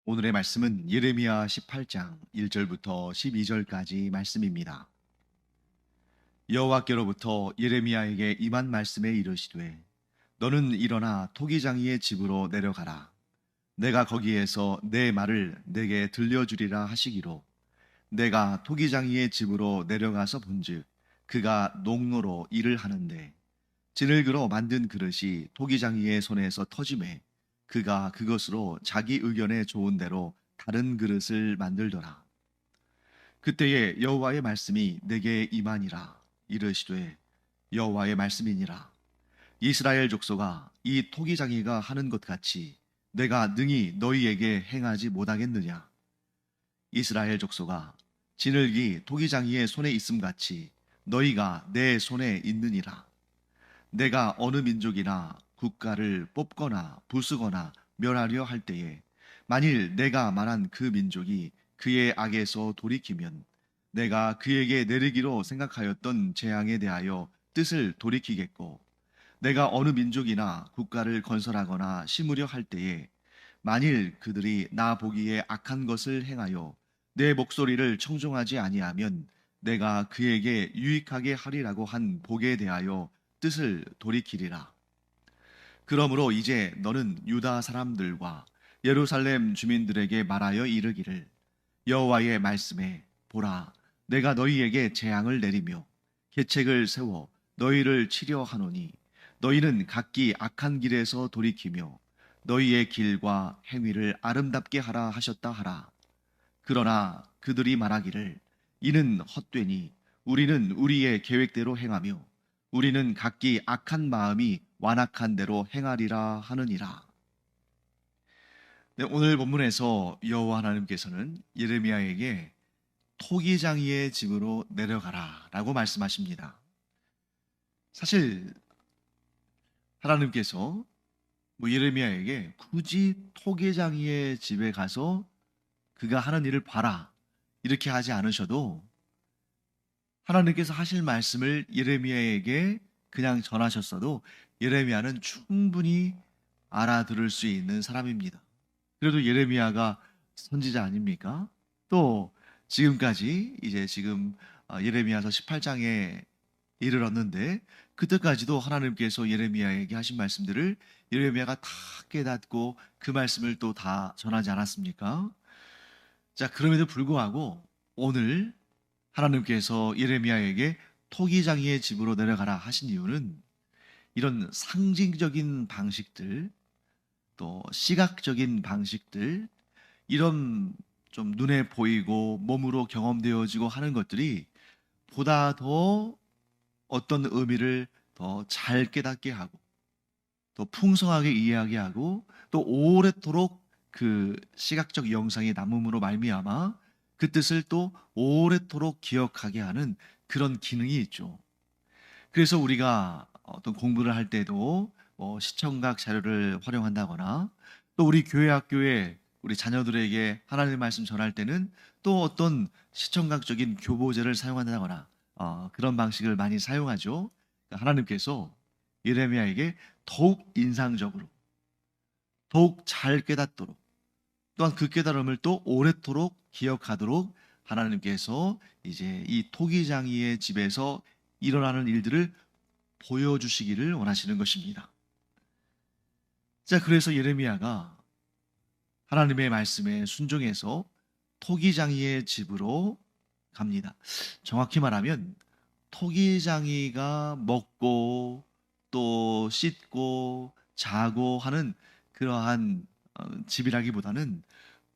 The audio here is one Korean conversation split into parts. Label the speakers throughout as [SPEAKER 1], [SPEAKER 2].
[SPEAKER 1] 오늘의 말씀은 예레미야 18장 1절부터 12절까지 말씀입니다. 여호와께로부터 예레미야에게 임한 말씀에 이르시되 너는 일어나 토기장이의 집으로 내려가라. 내가 거기에서 내 말을 내게 들려주리라 하시기로 내가 토기장이의 집으로 내려가서 본즉 그가 농로로 일을 하는데 진흙으로 만든 그릇이 토기장이의 손에서 터지매 그가 그것으로 자기 의견에 좋은 대로 다른 그릇을 만들더라. 그때에 여호와의 말씀이 내게 임하니라. 이르시되 여호와의 말씀이니라. 이스라엘 족속아, 이 토기장이가 하는 것 같이 내가 능히 너희에게 행하지 못하겠느냐. 이스라엘 족속아, 진흙이 토기장이의 손에 있음 같이 너희가 내 손에 있느니라. 내가 어느 민족이나 국가를 뽑거나 부수거나 멸하려 할 때에 만일 내가 말한 그 민족이 그의 악에서 돌이키면 내가 그에게 내리기로 생각하였던 재앙에 대하여 뜻을 돌이키겠고 내가 어느 민족이나 국가를 건설하거나 심으려 할 때에 만일 그들이 나 보기에 악한 것을 행하여 내 목소리를 청종하지 아니하면 내가 그에게 유익하게 하리라고 한 복에 대하여 뜻을 돌이키리라. 그러므로 이제 너는 유다 사람들과 예루살렘 주민들에게 말하여 이르기를 여호와의 말씀에 보라, 내가 너희에게 재앙을 내리며 계책을 세워 너희를 치려 하노니 너희는 각기 악한 길에서 돌이키며 너희의 길과 행위를 아름답게 하라 하셨다 하라. 그러나 그들이 말하기를 이는 헛되니 우리는 우리의 계획대로 행하며 우리는 각기 악한 마음이 완악한 대로 행하리라 하느니라. 네, 오늘 본문에서 여호와 하나님께서는 예레미야에게 토기장이의 집으로 내려가라 라고 말씀하십니다. 사실 하나님께서 예레미야에게 굳이 토기장이의 집에 가서 그가 하는 일을 봐라 이렇게 하지 않으셔도 하나님께서 하실 말씀을 예레미야에게 그냥 전하셨어도 예레미야는 충분히 알아들을 수 있는 사람입니다. 그래도 예레미야가 선지자 아닙니까? 또 지금까지 이제 지금 예레미야서 18장에 이르렀는데 그때까지도 하나님께서 예레미야에게 하신 말씀들을 예레미야가 다 깨닫고 그 말씀을 또 다 전하지 않았습니까? 자, 그럼에도 불구하고 오늘 하나님께서 예레미야에게 토기장이의 집으로 내려가라 하신 이유는 이런 상징적인 방식들, 또 시각적인 방식들, 이런 좀 눈에 보이고 몸으로 경험되어지고 하는 것들이 보다 더 어떤 의미를 더 잘 깨닫게 하고 더 풍성하게 이해하게 하고 또 오래도록 그 시각적 영상이 남음으로 말미암아 그 뜻을 또 오래도록 기억하게 하는 그런 기능이 있죠. 그래서 우리가 어떤 공부를 할 때도 시청각 자료를 활용한다거나 또 우리 교회 학교에 우리 자녀들에게 하나님의 말씀 전할 때는 또 어떤 시청각적인 교보제를 사용한다거나 그런 방식을 많이 사용하죠. 그러니까 하나님께서 예레미야에게 더욱 인상적으로 더욱 잘 깨닫도록 또한 그 깨달음을 또 오래도록 기억하도록 하나님께서 이제 이 토기장이의 집에서 일어나는 일들을 보여주시기를 원하시는 것입니다. 자, 그래서 예레미야가 하나님의 말씀에 순종해서 토기장이의 집으로 갑니다. 정확히 말하면 토기장이가 먹고 또 씻고 자고 하는 그러한 집이라기보다는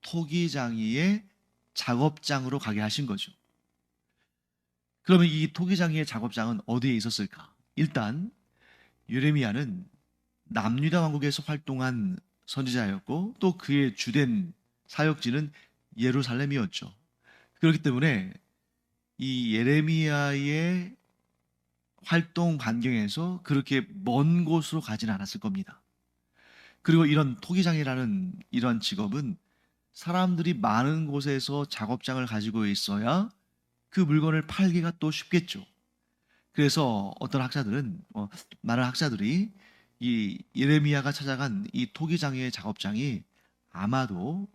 [SPEAKER 1] 토기장이의 작업장으로 가게 하신 거죠. 그러면 이 토기장이의 작업장은 어디에 있었을까? 일단 예레미야는 남유다 왕국에서 활동한 선지자였고 또 그의 주된 사역지는 예루살렘이었죠. 그렇기 때문에 이 예레미야의 활동 반경에서 그렇게 먼 곳으로 가지는 않았을 겁니다. 그리고 이런 토기장이라는 이런 직업은 사람들이 많은 곳에서 작업장을 가지고 있어야 그 물건을 팔기가 또 쉽겠죠. 그래서 어떤 학자들은 많은 학자들이 이 예레미야가 찾아간 이 토기장의 작업장이 아마도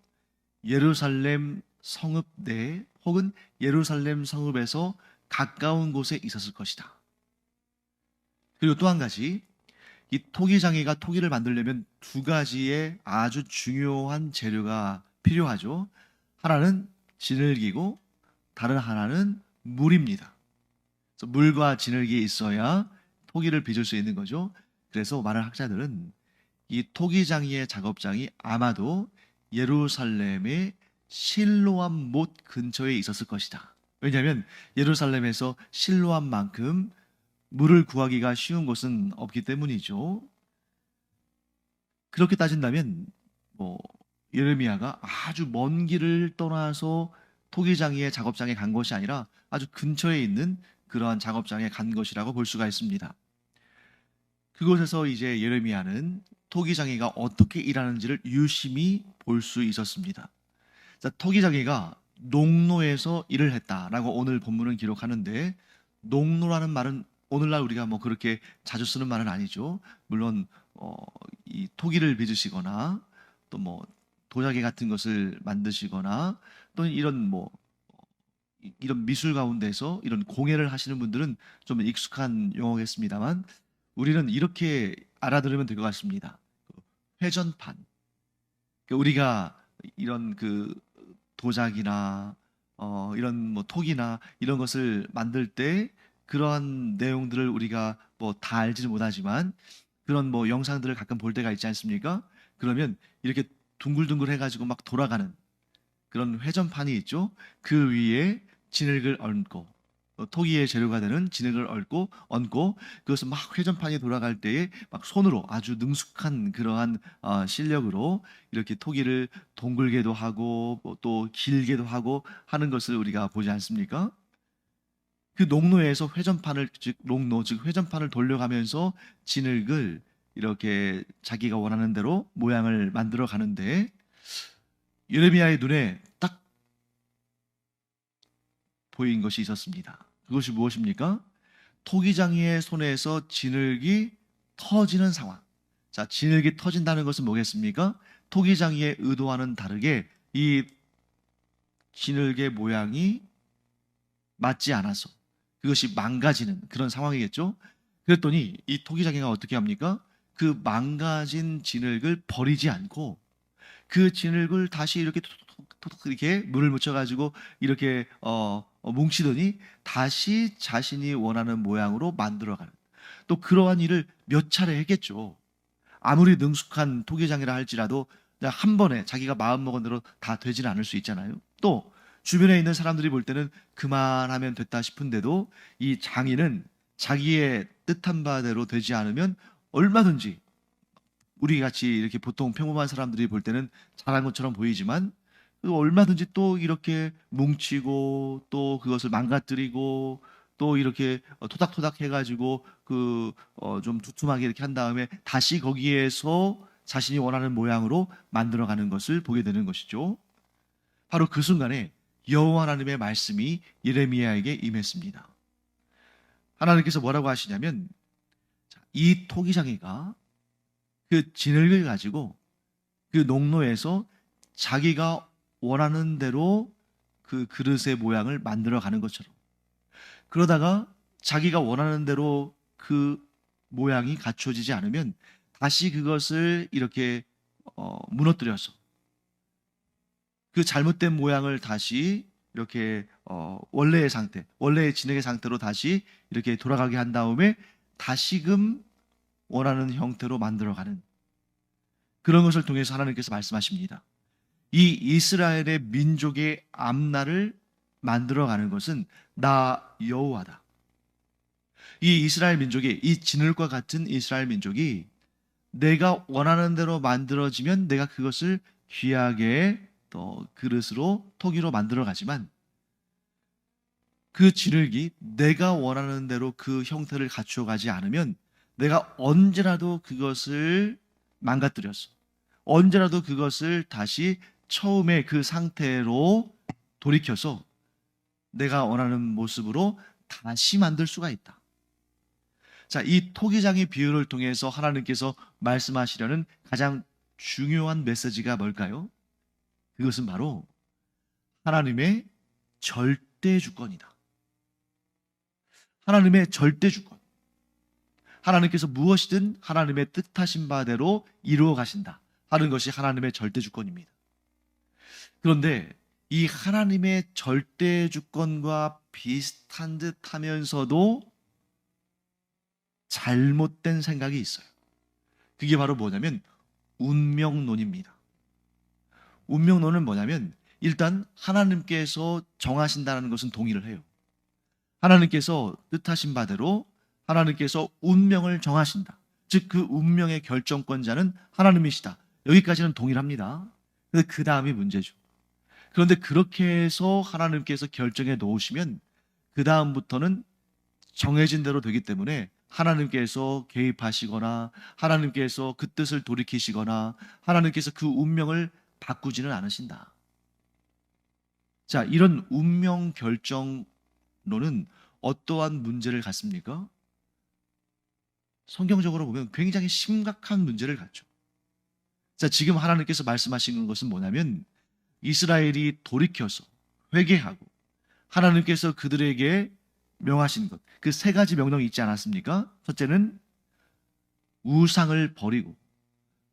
[SPEAKER 1] 예루살렘 성읍 내 혹은 예루살렘 성읍에서 가까운 곳에 있었을 것이다. 그리고 또 한 가지, 이 토기장이가 토기를 만들려면 두 가지의 아주 중요한 재료가 필요하죠. 하나는 진흙이고 다른 하나는 물입니다. 그래서 물과 진흙이 있어야 토기를 빚을 수 있는 거죠. 그래서 많은 학자들은 이 토기장이의 작업장이 아마도 예루살렘의 실로암 못 근처에 있었을 것이다. 왜냐하면 예루살렘에서 실로암만큼 물을 구하기가 쉬운 곳은 없기 때문이죠. 그렇게 따진다면 뭐 예레미야가 아주 먼 길을 떠나서 토기장이의 작업장에 간 것이 아니라 아주 근처에 있는 그러한 작업장에 간 것이라고 볼 수가 있습니다. 그곳에서 이제 예레미야는 토기장이가 어떻게 일하는지를 유심히 볼 수 있었습니다. 자, 토기장이가 농로에서 일을 했다라고 오늘 본문은 기록하는데, 농로라는 말은 오늘날 우리가 뭐 그렇게 자주 쓰는 말은 아니죠. 물론 이 토기를 빚으시거나 또 뭐 도자기 같은 것을 만드시거나 또는 이런 뭐 이런 미술 가운데서 이런 공예를 하시는 분들은 좀 익숙한 용어겠습니다만, 우리는 이렇게 알아들으면 될 것 같습니다. 회전판. 그러니까 우리가 이런 그 도자기나 이런 뭐 톡이나 이런 것을 만들 때 그러한 내용들을 우리가 뭐 다 알지는 못하지만 그런 뭐 영상들을 가끔 볼 때가 있지 않습니까? 그러면 이렇게 둥글둥글 해가지고 막 돌아가는 그런 회전판이 있죠. 그 위에 진흙을 얹고 토기의 재료가 되는 진흙을 얹고 그것을 막 회전판이 돌아갈 때에 막 손으로 아주 능숙한 그러한 실력으로 이렇게 토기를 동글게도 하고 뭐또 길게도 하고 하는 것을 우리가 보지 않습니까? 그 농로에서 회전판을 즉 농로 즉 회전판을 돌려가면서 진흙을 이렇게 자기가 원하는 대로 모양을 만들어 가는데, 예레미야의 눈에 딱 보인 것이 있었습니다. 그것이 무엇입니까? 토기장이의 손에서 진흙이 터지는 상황. 자, 진흙이 터진다는 것은 뭐겠습니까? 토기장이의 의도와는 다르게 이 진흙의 모양이 맞지 않아서 그것이 망가지는 그런 상황이겠죠. 그랬더니 이 토기장이가 어떻게 합니까? 그 망가진 진흙을 버리지 않고 그 진흙을 다시 이렇게 톡톡톡 이렇게 물을 묻혀가지고 이렇게 뭉치더니 다시 자신이 원하는 모양으로 만들어가는, 또 그러한 일을 몇 차례 했겠죠. 아무리 능숙한 토기장이라 할지라도 그냥 한 번에 자기가 마음먹은 대로 다 되지는 않을 수 있잖아요. 또 주변에 있는 사람들이 볼 때는 그만하면 됐다 싶은데도 이 장인은 자기의 뜻한 바대로 되지 않으면 얼마든지, 우리 같이 이렇게 보통 평범한 사람들이 볼 때는 잘한 것처럼 보이지만 얼마든지 또 이렇게 뭉치고 또 그것을 망가뜨리고 또 이렇게 토닥토닥 해가지고 그 좀 두툼하게 이렇게 한 다음에 다시 거기에서 자신이 원하는 모양으로 만들어가는 것을 보게 되는 것이죠. 바로 그 순간에 여호와 하나님의 말씀이 예레미야에게 임했습니다. 하나님께서 뭐라고 하시냐면, 이 토기장이가 그 진흙을 가지고 그 농로에서 자기가 원하는 대로 그 그릇의 모양을 만들어 가는 것처럼, 그러다가 자기가 원하는 대로 그 모양이 갖춰지지 않으면 다시 그것을 이렇게 무너뜨려서 그 잘못된 모양을 다시 이렇게 원래의 상태, 원래의 진흙의 상태로 다시 이렇게 돌아가게 한 다음에 다시금 원하는 형태로 만들어가는 그런 것을 통해서 하나님께서 말씀하십니다. 이 이스라엘의 민족의 앞날을 만들어가는 것은 나 여호와다. 이 이스라엘 민족이, 이 진흙과 같은 이스라엘 민족이 내가 원하는 대로 만들어지면 내가 그것을 귀하게 또 그릇으로 토기로 만들어가지만, 그 진흙이 내가 원하는 대로 그 형태를 갖추어가지 않으면 내가 언제라도 그것을 망가뜨려서 언제라도 그것을 다시 처음의 그 상태로 돌이켜서 내가 원하는 모습으로 다시 만들 수가 있다. 자, 이 토기장의 비유를 통해서 하나님께서 말씀하시려는 가장 중요한 메시지가 뭘까요? 그것은 바로 하나님의 절대 주권이다. 하나님의 절대 주권. 하나님께서 무엇이든 하나님의 뜻하신 바대로 이루어 가신다 하는 것이 하나님의 절대 주권입니다. 그런데 이 하나님의 절대 주권과 비슷한 듯 하면서도 잘못된 생각이 있어요. 그게 바로 뭐냐면 운명론입니다. 운명론은 뭐냐면 일단 하나님께서 정하신다는 것은 동의를 해요. 하나님께서 뜻하신 바대로 하나님께서 운명을 정하신다. 즉 그 운명의 결정권자는 하나님이시다. 여기까지는 동의를 합니다. 근데 그 다음이 문제죠. 그런데 그렇게 해서 하나님께서 결정해 놓으시면 그 다음부터는 정해진 대로 되기 때문에 하나님께서 개입하시거나 하나님께서 그 뜻을 돌이키시거나 하나님께서 그 운명을 바꾸지는 않으신다. 자, 이런 운명 결정론은 어떠한 문제를 갖습니까? 성경적으로 보면 굉장히 심각한 문제를 갖죠. 자, 지금 하나님께서 말씀하시는 것은 뭐냐면 이스라엘이 돌이켜서 회개하고 하나님께서 그들에게 명하신 것, 그 세 가지 명령이 있지 않았습니까? 첫째는 우상을 버리고,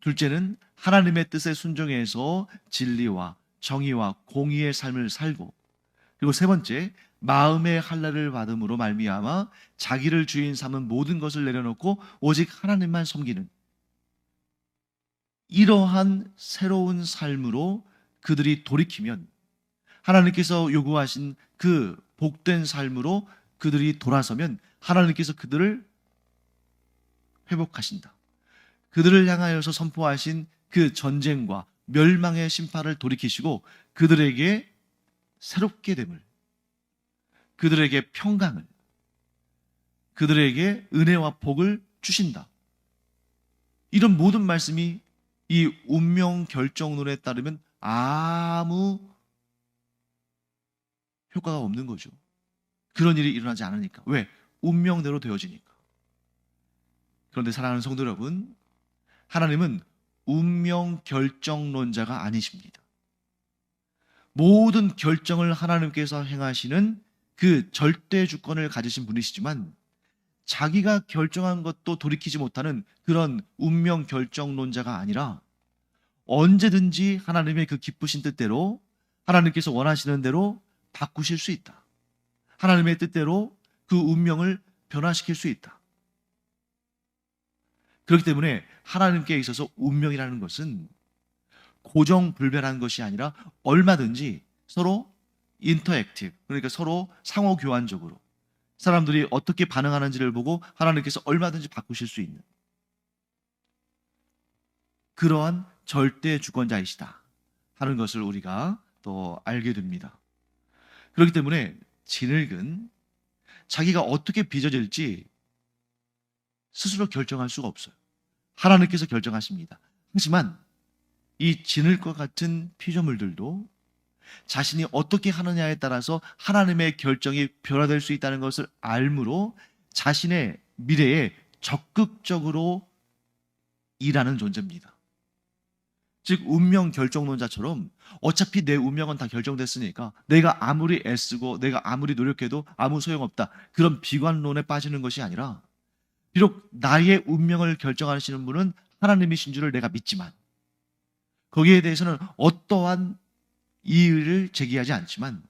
[SPEAKER 1] 둘째는 하나님의 뜻에 순종해서 진리와 정의와 공의의 삶을 살고, 그리고 세 번째, 마음의 할례를 받음으로 말미암아 자기를 주인 삼은 모든 것을 내려놓고 오직 하나님만 섬기는 이러한 새로운 삶으로 그들이 돌이키면 하나님께서 요구하신 그 복된 삶으로 그들이 돌아서면 하나님께서 그들을 회복하신다. 그들을 향하여서 선포하신 그 전쟁과 멸망의 심판을 돌이키시고 그들에게 새롭게 됨을, 그들에게 평강을, 그들에게 은혜와 복을 주신다. 이런 모든 말씀이 이 운명 결정론에 따르면 아무 효과가 없는 거죠. 그런 일이 일어나지 않으니까. 왜? 운명대로 되어지니까. 그런데 사랑하는 성도 여러분, 하나님은 운명 결정론자가 아니십니다. 모든 결정을 하나님께서 행하시는 그 절대 주권을 가지신 분이시지만 자기가 결정한 것도 돌이키지 못하는 그런 운명 결정론자가 아니라 언제든지 하나님의 그 기쁘신 뜻대로 하나님께서 원하시는 대로 바꾸실 수 있다. 하나님의 뜻대로 그 운명을 변화시킬 수 있다. 그렇기 때문에 하나님께 있어서 운명이라는 것은 고정불변한 것이 아니라 얼마든지 서로 인터액티브, 그러니까 서로 상호교환적으로 사람들이 어떻게 반응하는지를 보고 하나님께서 얼마든지 바꾸실 수 있는 그러한 절대 주권자이시다 하는 것을 우리가 또 알게 됩니다. 그렇기 때문에 진흙은 자기가 어떻게 빚어질지 스스로 결정할 수가 없어요. 하나님께서 결정하십니다. 하지만 이 진흙과 같은 피조물들도 자신이 어떻게 하느냐에 따라서 하나님의 결정이 변화될 수 있다는 것을 알므로 자신의 미래에 적극적으로 일하는 존재입니다. 즉 운명 결정론자처럼 어차피 내 운명은 다 결정됐으니까 내가 아무리 애쓰고 내가 아무리 노력해도 아무 소용없다, 그런 비관론에 빠지는 것이 아니라 비록 나의 운명을 결정하시는 분은 하나님이신 줄을 내가 믿지만 거기에 대해서는 어떠한 이의를 제기하지 않지만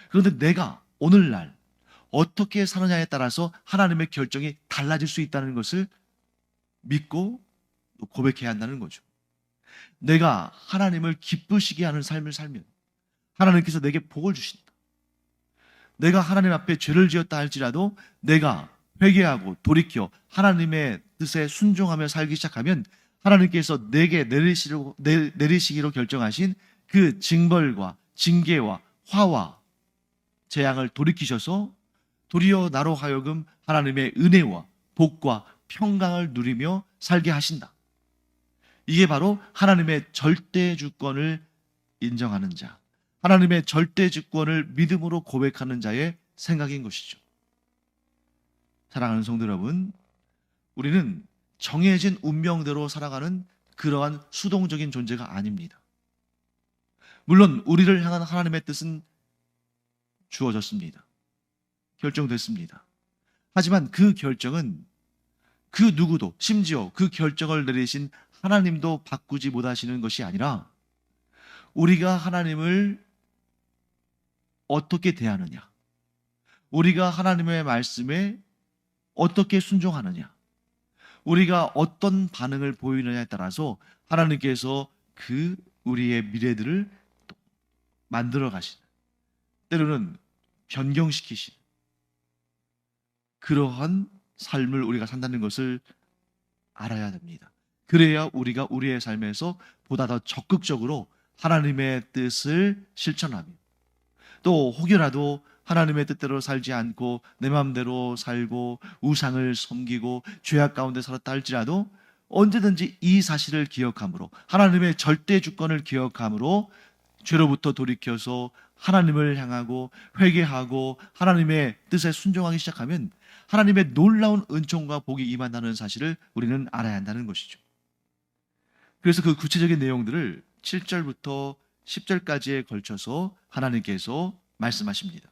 [SPEAKER 1] 그런데 내가 오늘날 어떻게 사느냐에 따라서 하나님의 결정이 달라질 수 있다는 것을 믿고 고백해야 한다는 거죠. 내가 하나님을 기쁘시게 하는 삶을 살면 하나님께서 내게 복을 주신다. 내가 하나님 앞에 죄를 지었다 할지라도 내가 회개하고 돌이켜 하나님의 뜻에 순종하며 살기 시작하면 하나님께서 내게 내리시기로 결정하신 그 징벌과 징계와 화와 재앙을 돌이키셔서 도리어 나로 하여금 하나님의 은혜와 복과 평강을 누리며 살게 하신다. 이게 바로 하나님의 절대 주권을 인정하는 자, 하나님의 절대 주권을 믿음으로 고백하는 자의 생각인 것이죠. 사랑하는 성도 여러분, 우리는 정해진 운명대로 살아가는 그러한 수동적인 존재가 아닙니다. 물론 우리를 향한 하나님의 뜻은 주어졌습니다. 결정됐습니다. 하지만 그 결정은 그 누구도, 심지어 그 결정을 내리신 하나님도 바꾸지 못하시는 것이 아니라 우리가 하나님을 어떻게 대하느냐, 우리가 하나님의 말씀에 어떻게 순종하느냐, 우리가 어떤 반응을 보이느냐에 따라서 하나님께서 그 우리의 미래들을 또 만들어 가시는, 때로는 변경시키시는 그러한 삶을 우리가 산다는 것을 알아야 됩니다. 그래야 우리가 우리의 삶에서 보다 더 적극적으로 하나님의 뜻을 실천하며, 또 혹여라도 하나님의 뜻대로 살지 않고 내 마음대로 살고 우상을 섬기고 죄악 가운데 살았다 할지라도 언제든지 이 사실을 기억함으로, 하나님의 절대 주권을 기억함으로 죄로부터 돌이켜서 하나님을 향하고 회개하고 하나님의 뜻에 순종하기 시작하면 하나님의 놀라운 은총과 복이 임한다는 사실을 우리는 알아야 한다는 것이죠. 그래서 그 구체적인 내용들을 7절부터 10절까지에 걸쳐서 하나님께서 말씀하십니다.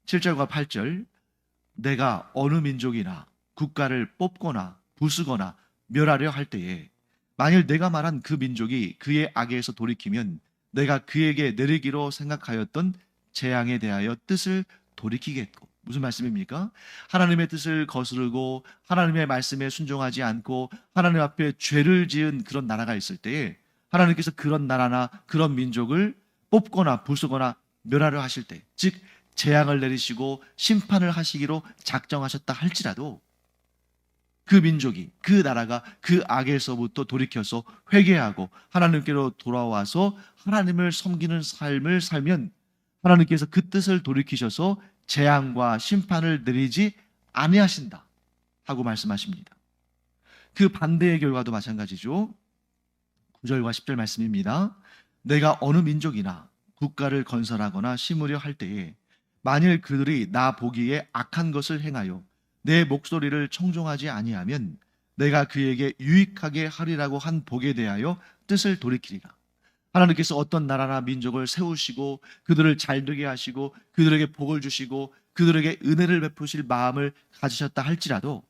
[SPEAKER 1] 7절과 8절, 내가 어느 민족이나 국가를 뽑거나 부수거나 멸하려 할 때에 만일 내가 말한 그 민족이 그의 악에서 돌이키면 내가 그에게 내리기로 생각하였던 재앙에 대하여 뜻을 돌이키겠고. 무슨 말씀입니까? 하나님의 뜻을 거스르고 하나님의 말씀에 순종하지 않고 하나님 앞에 죄를 지은 그런 나라가 있을 때에 하나님께서 그런 나라나 그런 민족을 뽑거나 부수거나 멸하려 하실 때, 즉 재앙을 내리시고 심판을 하시기로 작정하셨다 할지라도 그 민족이, 그 나라가 그 악에서부터 돌이켜서 회개하고 하나님께로 돌아와서 하나님을 섬기는 삶을 살면 하나님께서 그 뜻을 돌이키셔서 재앙과 심판을 내리지 아니하신다 하고 말씀하십니다. 그 반대의 결과도 마찬가지죠. 9절과 10절 말씀입니다. 내가 어느 민족이나 국가를 건설하거나 심으려 할 때에 만일 그들이 나 보기에 악한 것을 행하여 내 목소리를 청종하지 아니하면 내가 그에게 유익하게 하리라고 한 복에 대하여 뜻을 돌이키리라. 하나님께서 어떤 나라나 민족을 세우시고 그들을 잘되게 하시고 그들에게 복을 주시고 그들에게 은혜를 베푸실 마음을 가지셨다 할지라도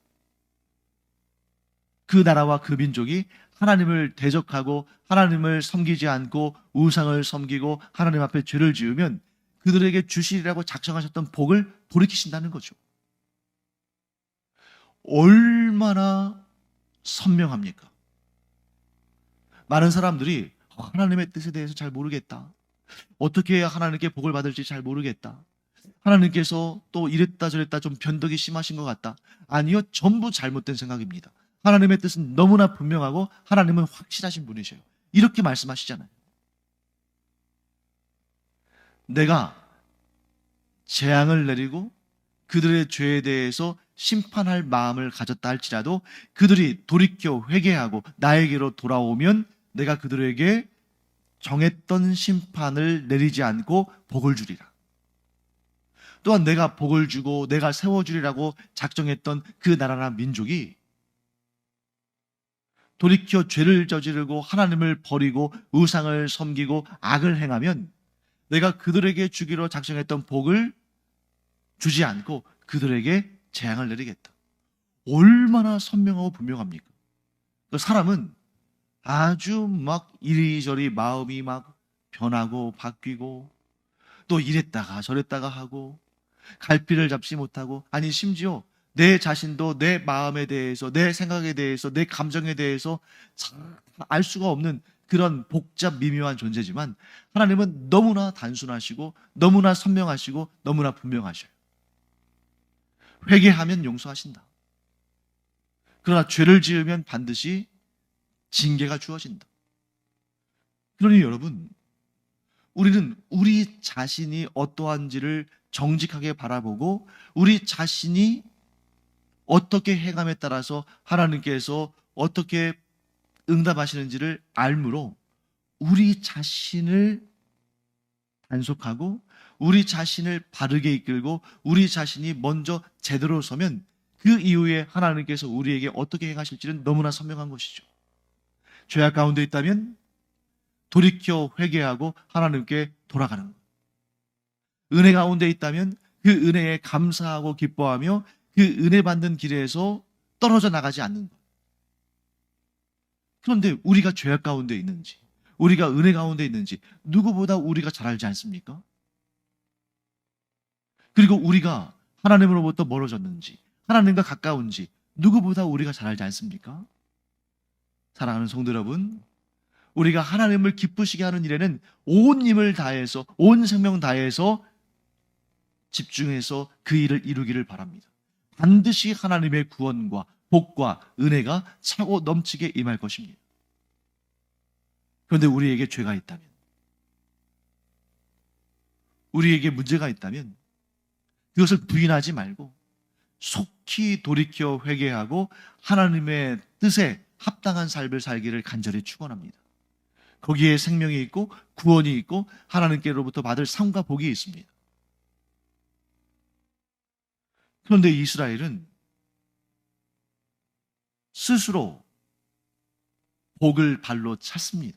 [SPEAKER 1] 그 나라와 그 민족이 하나님을 대적하고 하나님을 섬기지 않고 우상을 섬기고 하나님 앞에 죄를 지으면 그들에게 주시리라고 작정하셨던 복을 돌이키신다는 거죠. 얼마나 선명합니까? 많은 사람들이 하나님의 뜻에 대해서 잘 모르겠다, 어떻게 해야 하나님께 복을 받을지 잘 모르겠다, 하나님께서 또 이랬다 저랬다 좀 변덕이 심하신 것 같다. 아니요, 전부 잘못된 생각입니다. 하나님의 뜻은 너무나 분명하고 하나님은 확실하신 분이셔요. 이렇게 말씀하시잖아요. 내가 재앙을 내리고 그들의 죄에 대해서 심판할 마음을 가졌다 할지라도 그들이 돌이켜 회개하고 나에게로 돌아오면 내가 그들에게 정했던 심판을 내리지 않고 복을 주리라. 또한 내가 복을 주고 내가 세워주리라고 작정했던 그 나라나 민족이 돌이켜 죄를 저지르고 하나님을 버리고 우상을 섬기고 악을 행하면 내가 그들에게 주기로 작정했던 복을 주지 않고 그들에게 재앙을 내리겠다. 얼마나 선명하고 분명합니까? 사람은 아주 막 이리저리 마음이 막 변하고 바뀌고 또 이랬다가 저랬다가 하고 갈피를 잡지 못하고, 아니 심지어 내 자신도 내 마음에 대해서, 내 생각에 대해서, 내 감정에 대해서 알 수가 없는 그런 복잡 미묘한 존재지만 하나님은 너무나 단순하시고 너무나 선명하시고 너무나 분명하셔요. 회개하면 용서하신다. 그러나 죄를 지으면 반드시 징계가 주어진다. 그러니 여러분, 우리는 우리 자신이 어떠한지를 정직하게 바라보고 우리 자신이 어떻게 행함에 따라서 하나님께서 어떻게 응답하시는지를 알므로 우리 자신을 단속하고 우리 자신을 바르게 이끌고 우리 자신이 먼저 제대로 서면 그 이후에 하나님께서 우리에게 어떻게 행하실지는 너무나 선명한 것이죠. 죄악 가운데 있다면 돌이켜 회개하고 하나님께 돌아가는 것. 은혜 가운데 있다면 그 은혜에 감사하고 기뻐하며 그 은혜 받는 길에서 떨어져 나가지 않는 것. 그런데 우리가 죄악 가운데 있는지, 우리가 은혜 가운데 있는지 누구보다 우리가 잘 알지 않습니까? 그리고 우리가 하나님으로부터 멀어졌는지, 하나님과 가까운지 누구보다 우리가 잘 알지 않습니까? 사랑하는 성도 여러분, 우리가 하나님을 기쁘시게 하는 일에는 온 힘을 다해서, 온 생명 다해서 집중해서 그 일을 이루기를 바랍니다. 반드시 하나님의 구원과 복과 은혜가 차고 넘치게 임할 것입니다. 그런데 우리에게 죄가 있다면, 우리에게 문제가 있다면 그것을 부인하지 말고 속히 돌이켜 회개하고 하나님의 뜻에 합당한 삶을 살기를 간절히 축원합니다. 거기에 생명이 있고 구원이 있고 하나님께로부터 받을 상과 복이 있습니다. 그런데 이스라엘은 스스로 복을 발로 찼습니다.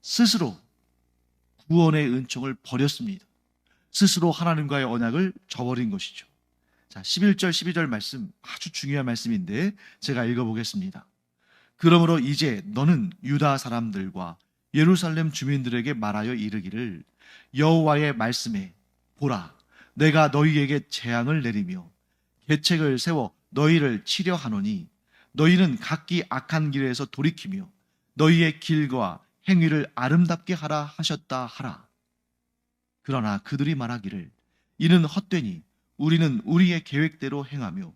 [SPEAKER 1] 스스로 구원의 은총을 버렸습니다. 스스로 하나님과의 언약을 저버린 것이죠. 자, 11절, 12절 말씀 아주 중요한 말씀인데 제가 읽어보겠습니다. 그러므로 이제 너는 유다 사람들과 예루살렘 주민들에게 말하여 이르기를 여호와의 말씀에 보라, 내가 너희에게 재앙을 내리며 계책을 세워 너희를 치려 하노니 너희는 각기 악한 길에서 돌이키며 너희의 길과 행위를 아름답게 하라 하셨다 하라. 그러나 그들이 말하기를 이는 헛되니 우리는 우리의 계획대로 행하며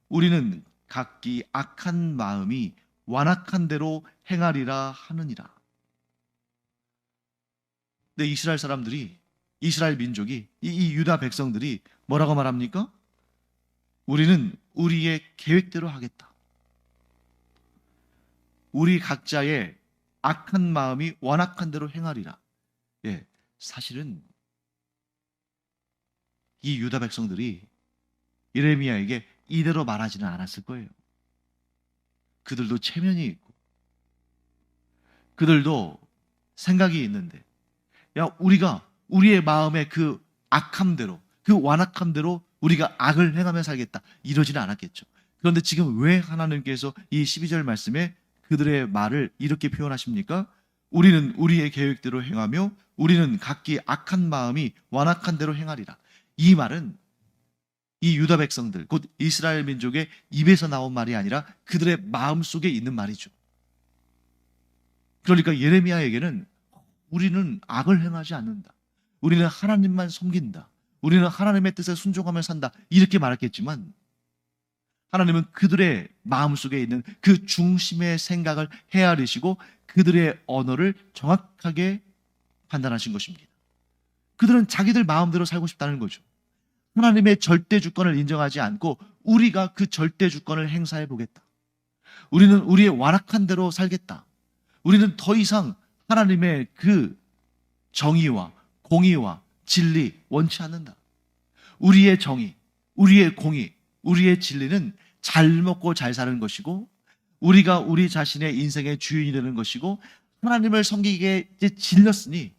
[SPEAKER 1] 우리는 각기 악한 마음이 완악한 대로 행하리라 하느니라. 네, 이스라엘 사람들이, 이스라엘 민족이, 이 유다 백성들이 뭐라고 말합니까? 우리는 우리의 계획대로 하겠다. 우리 각자의 악한 마음이 완악한 대로 행하리라. 예, 사실은 이 유다 백성들이 예레미야에게 이대로 말하지는 않았을 거예요. 그들도 체면이 있고 그들도 생각이 있는데, 야, 우리가 우리의 마음의 그 악함대로, 그 완악함대로 우리가 악을 행하며 살겠다, 이러지는 않았겠죠. 그런데 지금 왜 하나님께서 이 12절 말씀에 그들의 말을 이렇게 표현하십니까? 우리는 우리의 계획대로 행하며 우리는 각기 악한 마음이 완악한 대로 행하리라. 이 말은 이 유다 백성들, 곧 이스라엘 민족의 입에서 나온 말이 아니라 그들의 마음 속에 있는 말이죠. 그러니까 예레미야에게는 우리는 악을 행하지 않는다, 우리는 하나님만 섬긴다, 우리는 하나님의 뜻에 순종하며 산다, 이렇게 말했겠지만 하나님은 그들의 마음속에 있는 그 중심의 생각을 헤아리시고 그들의 언어를 정확하게 판단하신 것입니다. 그들은 자기들 마음대로 살고 싶다는 거죠. 하나님의 절대 주권을 인정하지 않고 우리가 그 절대 주권을 행사해 보겠다, 우리는 우리의 완악한 대로 살겠다, 우리는 더 이상 하나님의 그 정의와 공의와 진리 원치 않는다, 우리의 정의, 우리의 공의, 우리의 진리는 잘 먹고 잘 사는 것이고 우리가 우리 자신의 인생의 주인이 되는 것이고 하나님을 섬기기에 이제 질렸으니,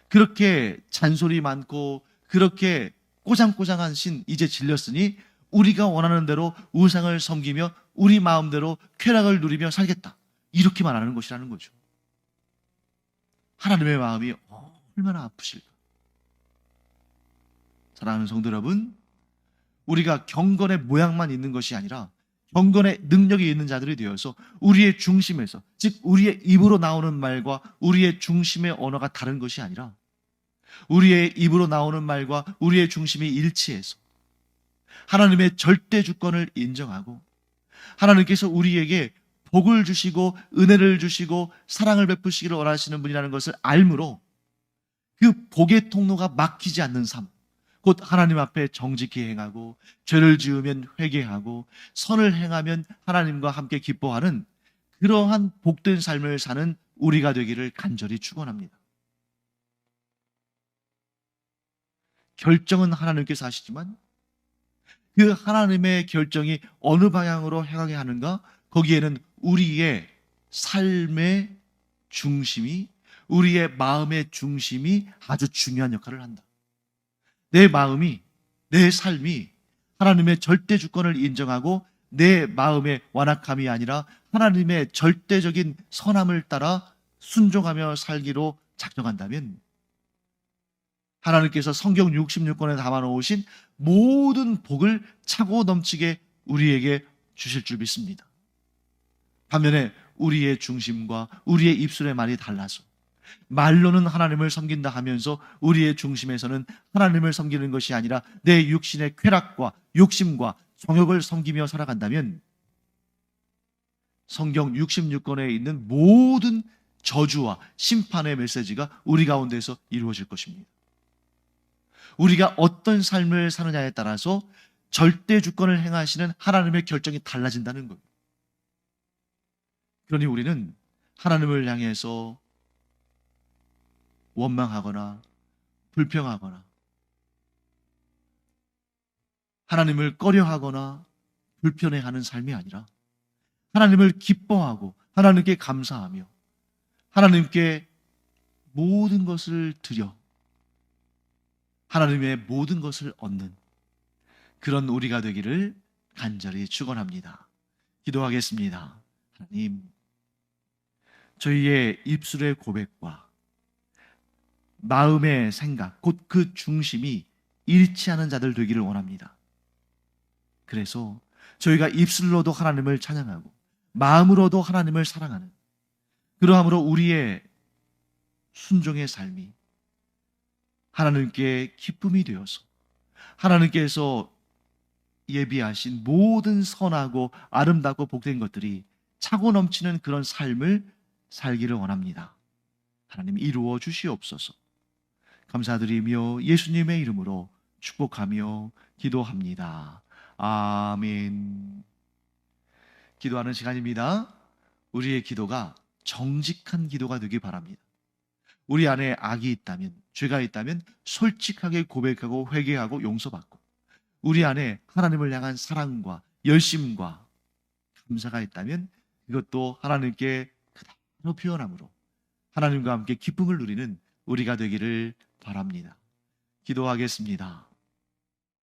[SPEAKER 1] 그렇게 잔소리 많고 그렇게 꼬장꼬장한 신 이제 질렸으니 우리가 원하는 대로 우상을 섬기며 우리 마음대로 쾌락을 누리며 살겠다, 이렇게 말하는 것이라는 거죠. 하나님의 마음이 얼마나 아프실까. 사랑하는 성도 여러분, 우리가 경건의 모양만 있는 것이 아니라 경건의 능력이 있는 자들이 되어서 우리의 중심에서, 즉 우리의 입으로 나오는 말과 우리의 중심의 언어가 다른 것이 아니라 우리의 입으로 나오는 말과 우리의 중심이 일치해서 하나님의 절대 주권을 인정하고 하나님께서 우리에게 복을 주시고 은혜를 주시고 사랑을 베푸시기를 원하시는 분이라는 것을 알므로 그 복의 통로가 막히지 않는 삶, 곧 하나님 앞에 정직히 행하고 죄를 지으면 회개하고 선을 행하면 하나님과 함께 기뻐하는 그러한 복된 삶을 사는 우리가 되기를 간절히 축원합니다. 결정은 하나님께서 하시지만 그 하나님의 결정이 어느 방향으로 행하게 하는가, 거기에는 우리의 삶의 중심이, 우리의 마음의 중심이 아주 중요한 역할을 한다. 내 마음이, 내 삶이 하나님의 절대 주권을 인정하고 내 마음의 완악함이 아니라 하나님의 절대적인 선함을 따라 순종하며 살기로 작정한다면 하나님께서 성경 66권에 담아놓으신 모든 복을 차고 넘치게 우리에게 주실 줄 믿습니다. 반면에 우리의 중심과 우리의 입술의 말이 달라서 말로는 하나님을 섬긴다 하면서 우리의 중심에서는 하나님을 섬기는 것이 아니라 내 육신의 쾌락과 욕심과 정욕을 섬기며 살아간다면 성경 66권에 있는 모든 저주와 심판의 메시지가 우리 가운데서 이루어질 것입니다. 우리가 어떤 삶을 사느냐에 따라서 절대 주권을 행하시는 하나님의 결정이 달라진다는 거예요. 그러니 우리는 하나님을 향해서 원망하거나 불평하거나 하나님을 꺼려하거나 불편해하는 삶이 아니라 하나님을 기뻐하고 하나님께 감사하며 하나님께 모든 것을 드려 하나님의 모든 것을 얻는 그런 우리가 되기를 간절히 축원합니다. 기도하겠습니다. 하나님, 저희의 입술의 고백과 마음의 생각, 곧 그 중심이 일치하는 자들 되기를 원합니다. 그래서 저희가 입술로도 하나님을 찬양하고 마음으로도 하나님을 사랑하는 그러함으로 우리의 순종의 삶이 하나님께 기쁨이 되어서 하나님께서 예비하신 모든 선하고 아름답고 복된 것들이 차고 넘치는 그런 삶을 살기를 원합니다. 하나님 이루어 주시옵소서. 감사드리며 예수님의 이름으로 축복하며 기도합니다. 아멘. 기도하는 시간입니다. 우리의 기도가 정직한 기도가 되기 바랍니다. 우리 안에 악이 있다면, 죄가 있다면 솔직하게 고백하고 회개하고 용서받고 우리 안에 하나님을 향한 사랑과 열심과 감사가 있다면 이것도 하나님께 그대로 표현함으로 하나님과 함께 기쁨을 누리는 우리가 되기를 바랍니다. 기도하겠습니다.